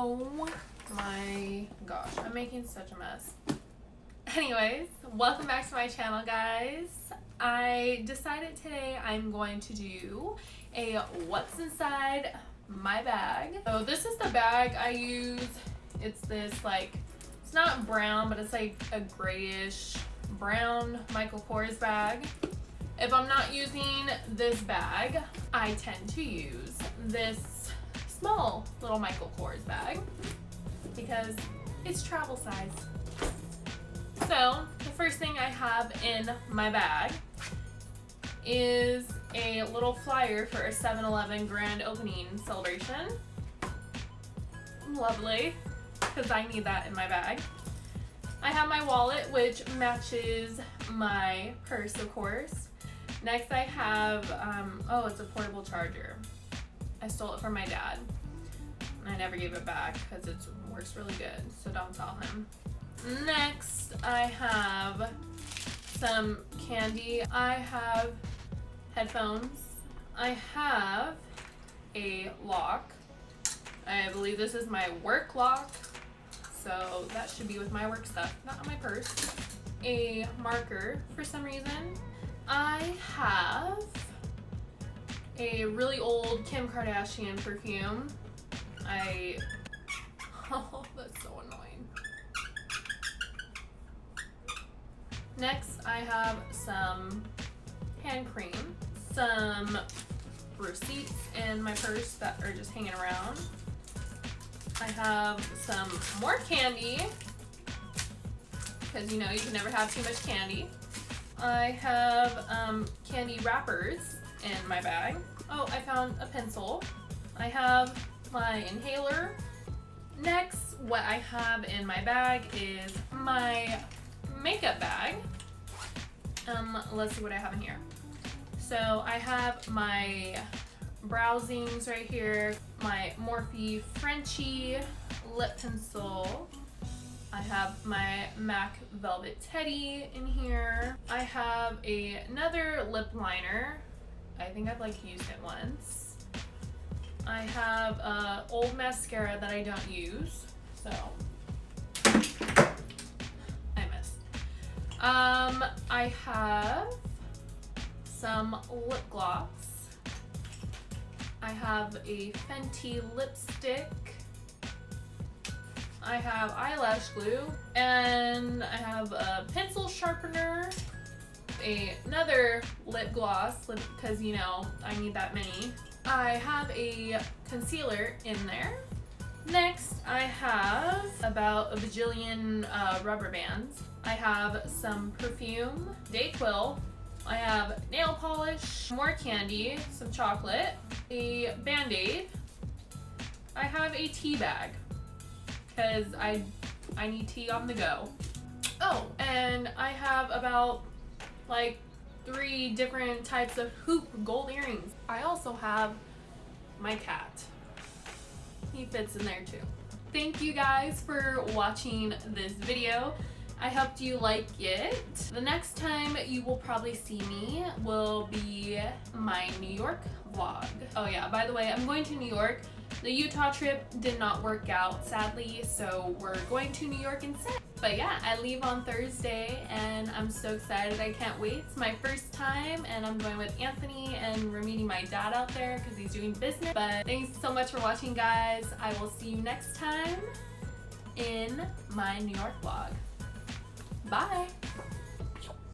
Oh my gosh, I'm making such a mess. Anyways, welcome back to my channel, guys. I decided today I'm going to do a what's inside my bag. So this is the bag I use. It's this it's not brown, but it's like a grayish brown Michael Kors bag. If I'm not using this bag, I tend to use this small little Michael Kors bag because it's travel size. So the first thing I have in my bag is a little flyer for a 7-Eleven grand opening celebration. Lovely, because I need that in my bag. I have my wallet, which matches my purse, of course. Next I have, oh, it's a portable charger. I stole it from my dad. I never gave it back because it works really good, so don't tell him. Next, I have some candy. I have headphones. I have a lock. I believe this is my work lock, so that should be with my work stuff, not on my purse. A marker for some reason. I have a really old Kim Kardashian perfume. Oh, that's so annoying. Next, I have some hand cream, some receipts in my purse that are just hanging around. I have some more candy, because you know you can never have too much candy. I have candy wrappers in my bag. Oh, I found a pencil. I have my inhaler. Next, what I have in my bag is my makeup bag. Let's see what I have in here. So I have my browsings right here, my Morphe Frenchie lip pencil. I have my MAC Velvet Teddy in here. I have another lip liner. I think I've used it once. I have a old mascara that I don't use, so I missed. I have some lip gloss. I have a Fenty lipstick. I have eyelash glue, and I have a pencil sharpener, another lip gloss, because you know I need that many. I have a concealer in there. Next, I have about a bajillion rubber bands. I have some perfume, Dayquil. I have nail polish, more candy, some chocolate, a Band-Aid. I have a tea bag, because I need tea on the go. Oh, and I have about 3 different types of hoop gold earrings. I also have my cat. He fits in there too. Thank you guys for watching this video. I hope you like it. The next time you will probably see me will be my New York vlog. Oh yeah, by the way, I'm going to New York. The Utah trip did not work out, sadly, so we're going to New York instead. But yeah, I leave on Thursday, and I'm so excited. I can't wait. It's my first time, and I'm going with Anthony, and we're meeting my dad out there because he's doing business. But thanks so much for watching, guys. I will see you next time in my New York vlog. Bye!